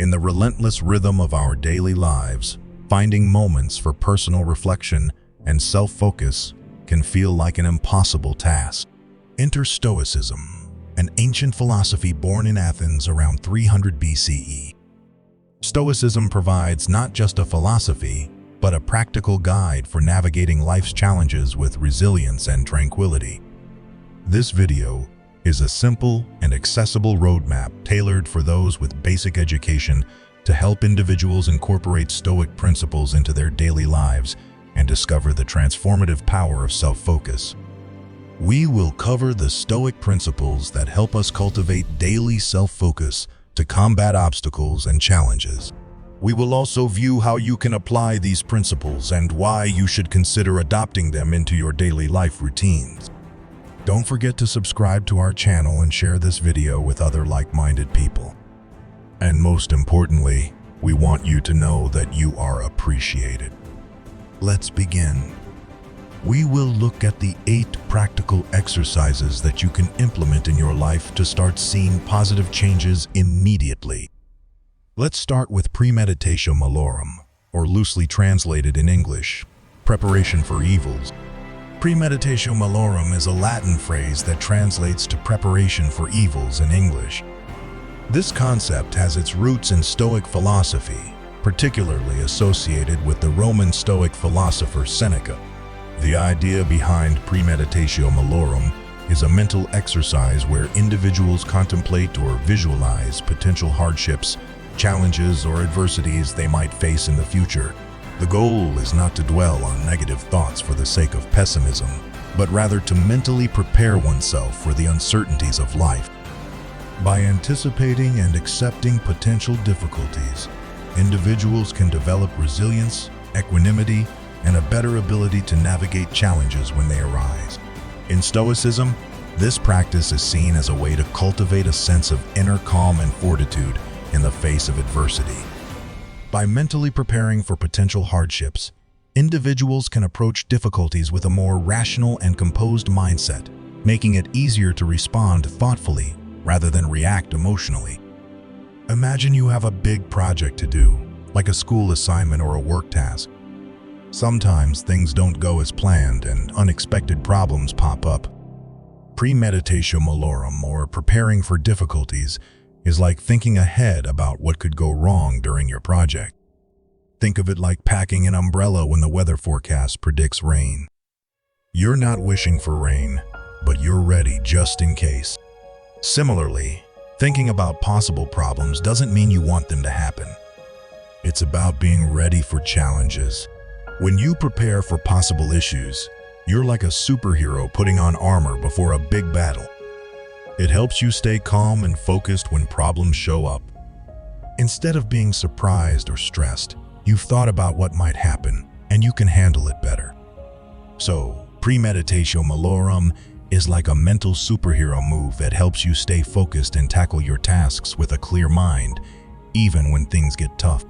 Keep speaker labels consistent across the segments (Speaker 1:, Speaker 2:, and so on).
Speaker 1: In the relentless rhythm of our daily lives, finding moments for personal reflection and self-focus can feel like an impossible task. Enter Stoicism, an ancient philosophy born in Athens around 300 BCE. Stoicism provides not just a philosophy, but a practical guide for navigating life's challenges with resilience and tranquility. This video is a simple and accessible roadmap tailored for those with basic education to help individuals incorporate Stoic principles into their daily lives and discover the transformative power of self-focus. We will cover the Stoic principles that help us cultivate daily self-focus to combat obstacles and challenges. We will also view how you can apply these principles and why you should consider adopting them into your daily life routines. Don't forget to subscribe to our channel and share this video with other like-minded people. And most importantly, we want you to know that you are appreciated. Let's begin. We will look at the 8 practical exercises that you can implement in your life to start seeing positive changes immediately. Let's start with Premeditatio Malorum, or loosely translated in English, preparation for evils. Premeditatio Malorum is a Latin phrase that translates to preparation for evils in English. This concept has its roots in Stoic philosophy, particularly associated with the Roman Stoic philosopher Seneca. The idea behind Premeditatio Malorum is a mental exercise where individuals contemplate or visualize potential hardships, challenges, or adversities they might face in the future. The goal is not to dwell on negative thoughts for the sake of pessimism, but rather to mentally prepare oneself for the uncertainties of life. By anticipating and accepting potential difficulties, individuals can develop resilience, equanimity, and a better ability to navigate challenges when they arise. In Stoicism, this practice is seen as a way to cultivate a sense of inner calm and fortitude in the face of adversity. By mentally preparing for potential hardships, individuals can approach difficulties with a more rational and composed mindset, making it easier to respond thoughtfully rather than react emotionally. Imagine you have a big project to do, like a school assignment or a work task. Sometimes things don't go as planned and unexpected problems pop up. Premeditatio Malorum, or preparing for difficulties, is like thinking ahead about what could go wrong during your project. Think of it like packing an umbrella when the weather forecast predicts rain. You're not wishing for rain, but you're ready just in case. Similarly, thinking about possible problems doesn't mean you want them to happen. It's about being ready for challenges. When you prepare for possible issues, you're like a superhero putting on armor before a big battle. It helps you stay calm and focused when problems show up. Instead of being surprised or stressed, you've thought about what might happen, and you can handle it better. So, Premeditatio Malorum is like a mental superhero move that helps you stay focused and tackle your tasks with a clear mind, even when things get tough.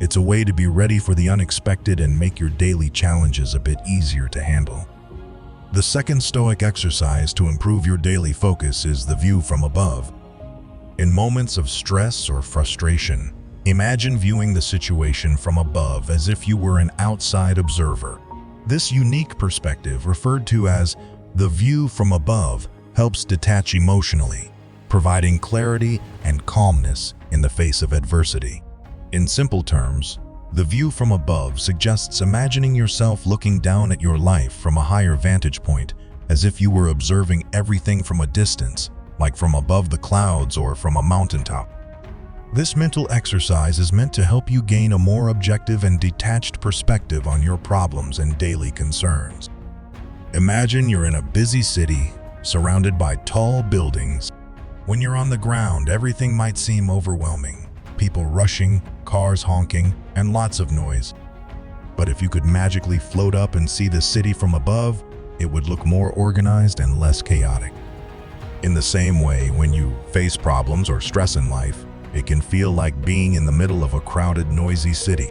Speaker 1: It's a way to be ready for the unexpected and make your daily challenges a bit easier to handle. The second Stoic exercise to improve your daily focus is the view from above. In moments of stress or frustration, imagine viewing the situation from above as if you were an outside observer. This unique perspective, referred to as the view from above, helps detach emotionally, providing clarity and calmness in the face of adversity. In simple terms, the view from above suggests imagining yourself looking down at your life from a higher vantage point, as if you were observing everything from a distance, like from above the clouds or from a mountaintop. This mental exercise is meant to help you gain a more objective and detached perspective on your problems and daily concerns. Imagine you're in a busy city, surrounded by tall buildings. When you're on the ground, everything might seem overwhelming. People rushing, cars honking, and lots of noise. But if you could magically float up and see the city from above, it would look more organized and less chaotic. In the same way, when you face problems or stress in life, it can feel like being in the middle of a crowded, noisy city.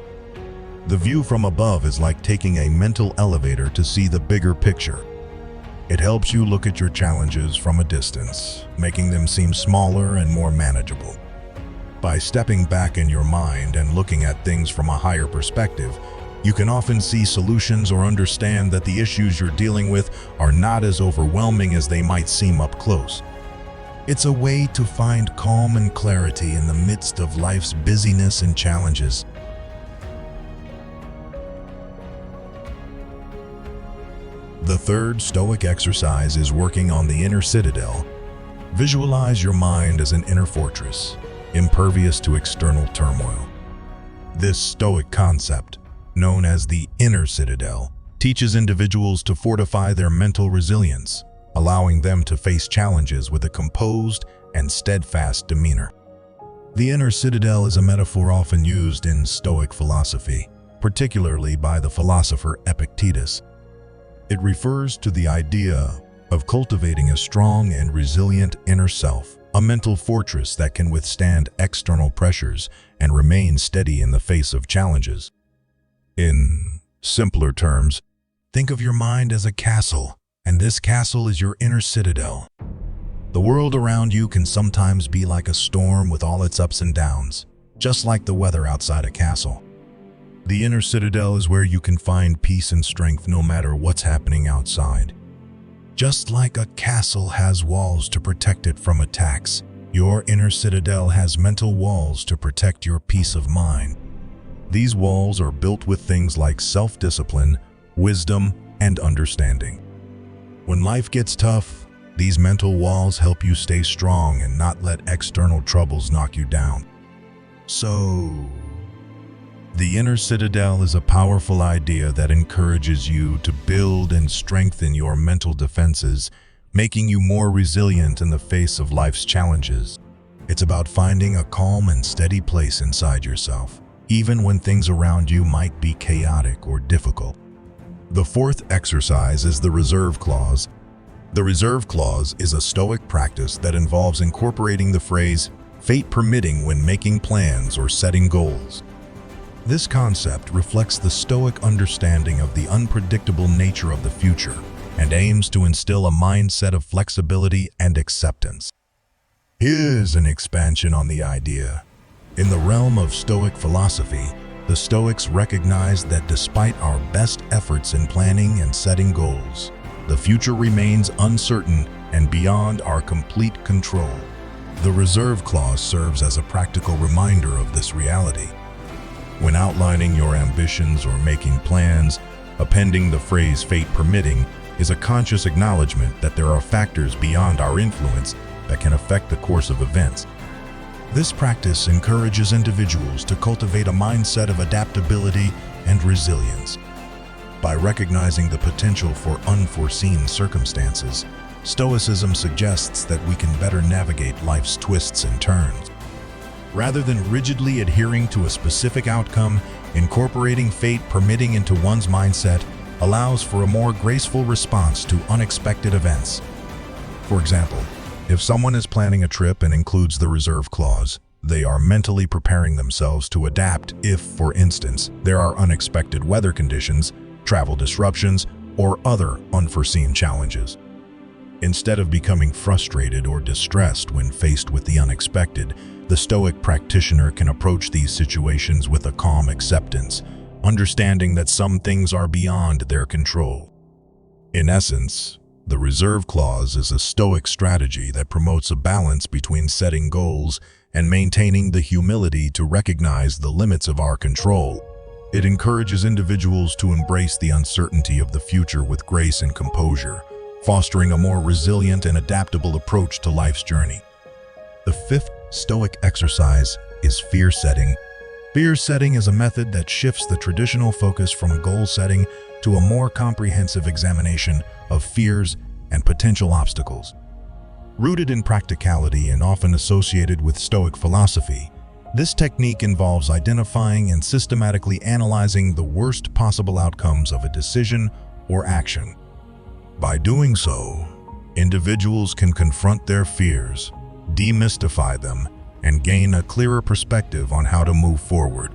Speaker 1: The view from above is like taking a mental elevator to see the bigger picture. It helps you look at your challenges from a distance, making them seem smaller and more manageable. By stepping back in your mind and looking at things from a higher perspective, you can often see solutions or understand that the issues you're dealing with are not as overwhelming as they might seem up close. It's a way to find calm and clarity in the midst of life's busyness and challenges. The third Stoic exercise is working on the inner citadel. Visualize your mind as an inner fortress, impervious to external turmoil. This Stoic concept, known as the Inner Citadel, teaches individuals to fortify their mental resilience, allowing them to face challenges with a composed and steadfast demeanor. The Inner Citadel is a metaphor often used in Stoic philosophy, particularly by the philosopher Epictetus. It refers to the idea of cultivating a strong and resilient inner self, a mental fortress that can withstand external pressures and remain steady in the face of challenges. In simpler terms, think of your mind as a castle, and this castle is your inner citadel. The world around you can sometimes be like a storm with all its ups and downs, just like the weather outside a castle. The inner citadel is where you can find peace and strength no matter what's happening outside. Just like a castle has walls to protect it from attacks, your inner citadel has mental walls to protect your peace of mind. These walls are built with things like self-discipline, wisdom, and understanding. When life gets tough, these mental walls help you stay strong and not let external troubles knock you down. So, the inner citadel is a powerful idea that encourages you to build and strengthen your mental defenses, making you more resilient in the face of life's challenges. It's about finding a calm and steady place inside yourself, even when things around you might be chaotic or difficult. The fourth exercise is the reserve clause. The reserve clause is a Stoic practice that involves incorporating the phrase, "fate permitting," when making plans or setting goals. This concept reflects the Stoic understanding of the unpredictable nature of the future and aims to instill a mindset of flexibility and acceptance. Here's an expansion on the idea. In the realm of Stoic philosophy, the Stoics recognize that despite our best efforts in planning and setting goals, the future remains uncertain and beyond our complete control. The reserve clause serves as a practical reminder of this reality. When outlining your ambitions or making plans, appending the phrase "fate permitting" is a conscious acknowledgement that there are factors beyond our influence that can affect the course of events. This practice encourages individuals to cultivate a mindset of adaptability and resilience. By recognizing the potential for unforeseen circumstances, Stoicism suggests that we can better navigate life's twists and turns. Rather than rigidly adhering to a specific outcome, incorporating fate permitting into one's mindset allows for a more graceful response to unexpected events. For example, if someone is planning a trip and includes the reserve clause, they are mentally preparing themselves to adapt if, for instance, there are unexpected weather conditions, travel disruptions, or other unforeseen challenges. Instead of becoming frustrated or distressed when faced with the unexpected, the Stoic practitioner can approach these situations with a calm acceptance, understanding that some things are beyond their control. In essence, the reserve clause is a Stoic strategy that promotes a balance between setting goals and maintaining the humility to recognize the limits of our control. It encourages individuals to embrace the uncertainty of the future with grace and composure, fostering a more resilient and adaptable approach to life's journey. The fifth Stoic exercise is fear setting. Fear setting is a method that shifts the traditional focus from goal setting to a more comprehensive examination of fears and potential obstacles. Rooted in practicality and often associated with Stoic philosophy, this technique involves identifying and systematically analyzing the worst possible outcomes of a decision or action. By doing so, individuals can confront their fears, demystify them, and gain a clearer perspective on how to move forward.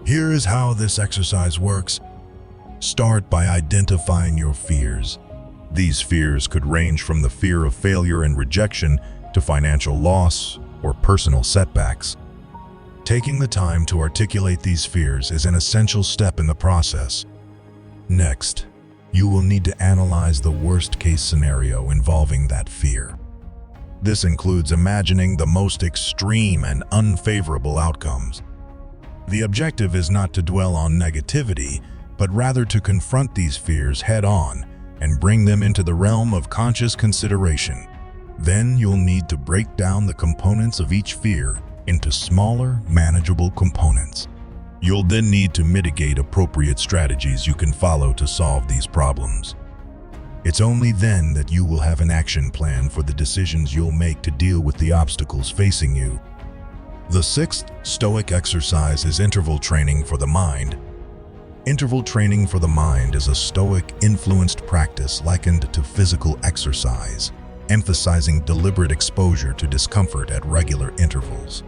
Speaker 1: Here is how this exercise works. Start by identifying your fears. These fears could range from the fear of failure and rejection to financial loss or personal setbacks. Taking the time to articulate these fears is an essential step in the process. Next, you will need to analyze the worst-case scenario involving that fear. This includes imagining the most extreme and unfavorable outcomes. The objective is not to dwell on negativity, but rather to confront these fears head-on and bring them into the realm of conscious consideration. Then you'll need to break down the components of each fear into smaller, manageable components. You'll then need to mitigate appropriate strategies you can follow to solve these problems. It's only then that you will have an action plan for the decisions you'll make to deal with the obstacles facing you. The sixth Stoic exercise is interval training for the mind. Interval training for the mind is a Stoic-influenced practice likened to physical exercise, emphasizing deliberate exposure to discomfort at regular intervals.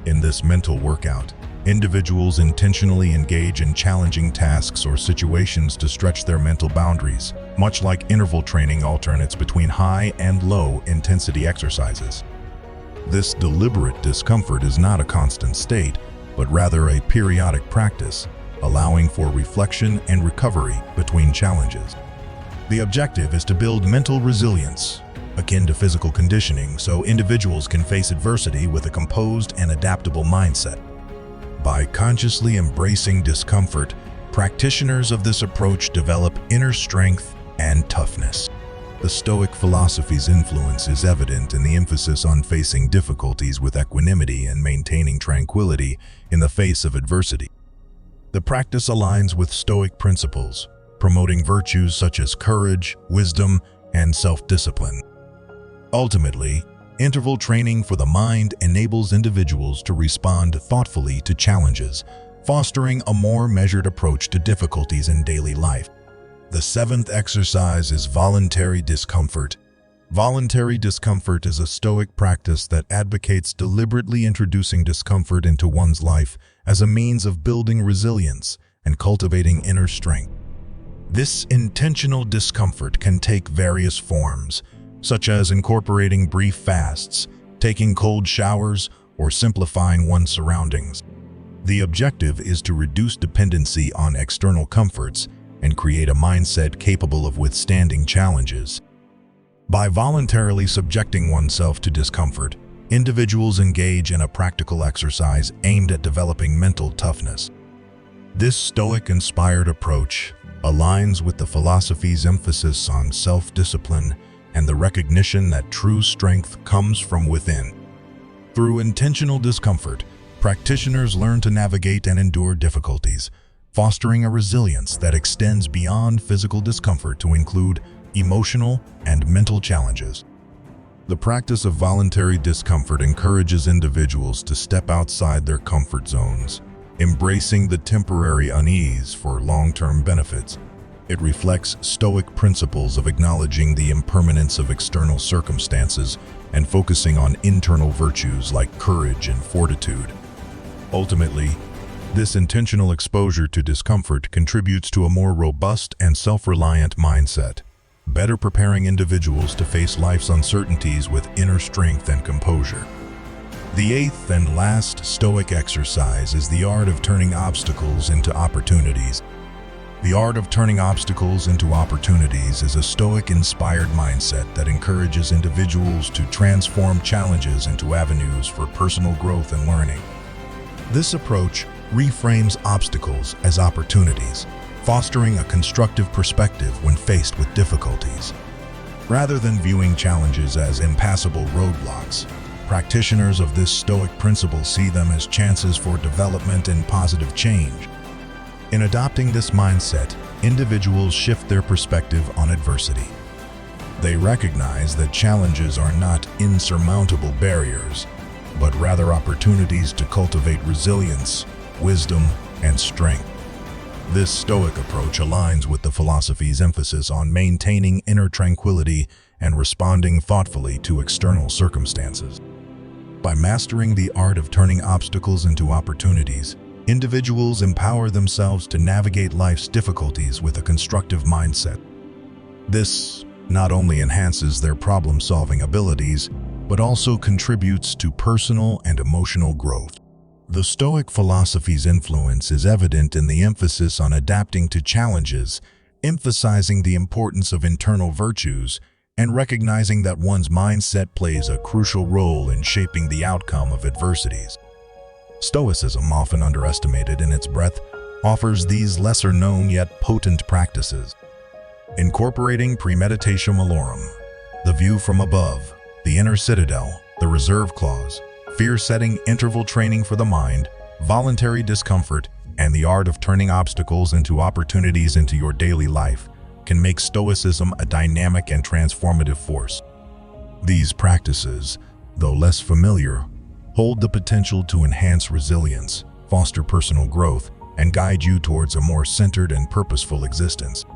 Speaker 1: In this mental workout, individuals intentionally engage in challenging tasks or situations to stretch their mental boundaries, much like interval training alternates between high and low intensity exercises. This deliberate discomfort is not a constant state, but rather a periodic practice, allowing for reflection and recovery between challenges. The objective is to build mental resilience, akin to physical conditioning, so individuals can face adversity with a composed and adaptable mindset. By consciously embracing discomfort, practitioners of this approach develop inner strength and toughness. The Stoic philosophy's influence is evident in the emphasis on facing difficulties with equanimity and maintaining tranquility in the face of adversity. The practice aligns with Stoic principles, promoting virtues such as courage, wisdom, and self-discipline. Ultimately, interval training for the mind enables individuals to respond thoughtfully to challenges, fostering a more measured approach to difficulties in daily life. The seventh exercise is voluntary discomfort. Voluntary discomfort is a Stoic practice that advocates deliberately introducing discomfort into one's life as a means of building resilience and cultivating inner strength. This intentional discomfort can take various forms, such as incorporating brief fasts, taking cold showers, or simplifying one's surroundings. The objective is to reduce dependency on external comforts and create a mindset capable of withstanding challenges. By voluntarily subjecting oneself to discomfort, individuals engage in a practical exercise aimed at developing mental toughness. This Stoic-inspired approach aligns with the philosophy's emphasis on self-discipline and the recognition that true strength comes from within. Through intentional discomfort, practitioners learn to navigate and endure difficulties, fostering a resilience that extends beyond physical discomfort to include emotional and mental challenges. The practice of voluntary discomfort encourages individuals to step outside their comfort zones, embracing the temporary unease for long-term benefits. It reflects Stoic principles of acknowledging the impermanence of external circumstances and focusing on internal virtues like courage and fortitude. Ultimately, this intentional exposure to discomfort contributes to a more robust and self-reliant mindset, better preparing individuals to face life's uncertainties with inner strength and composure. The eighth and last Stoic exercise is the art of turning obstacles into opportunities. The art of turning obstacles into opportunities is a Stoic-inspired mindset that encourages individuals to transform challenges into avenues for personal growth and learning. This approach reframes obstacles as opportunities, fostering a constructive perspective when faced with difficulties. Rather than viewing challenges as impassable roadblocks, practitioners of this Stoic principle see them as chances for development and positive change. In adopting this mindset, individuals shift their perspective on adversity. They recognize that challenges are not insurmountable barriers, but rather opportunities to cultivate resilience, wisdom, and strength. This Stoic approach aligns with the philosophy's emphasis on maintaining inner tranquility and responding thoughtfully to external circumstances. By mastering the art of turning obstacles into opportunities, individuals empower themselves to navigate life's difficulties with a constructive mindset. This not only enhances their problem-solving abilities, but also contributes to personal and emotional growth. The Stoic philosophy's influence is evident in the emphasis on adapting to challenges, emphasizing the importance of internal virtues, and recognizing that one's mindset plays a crucial role in shaping the outcome of adversities. Stoicism, often underestimated in its breadth, offers these lesser-known yet potent practices. Incorporating Premeditatio Malorum, the view from above, the Inner Citadel, the reserve clause, fear-setting interval training for the mind, voluntary discomfort, and the art of turning obstacles into opportunities into your daily life can make Stoicism a dynamic and transformative force. These practices, though less familiar, hold the potential to enhance resilience, foster personal growth, and guide you towards a more centered and purposeful existence.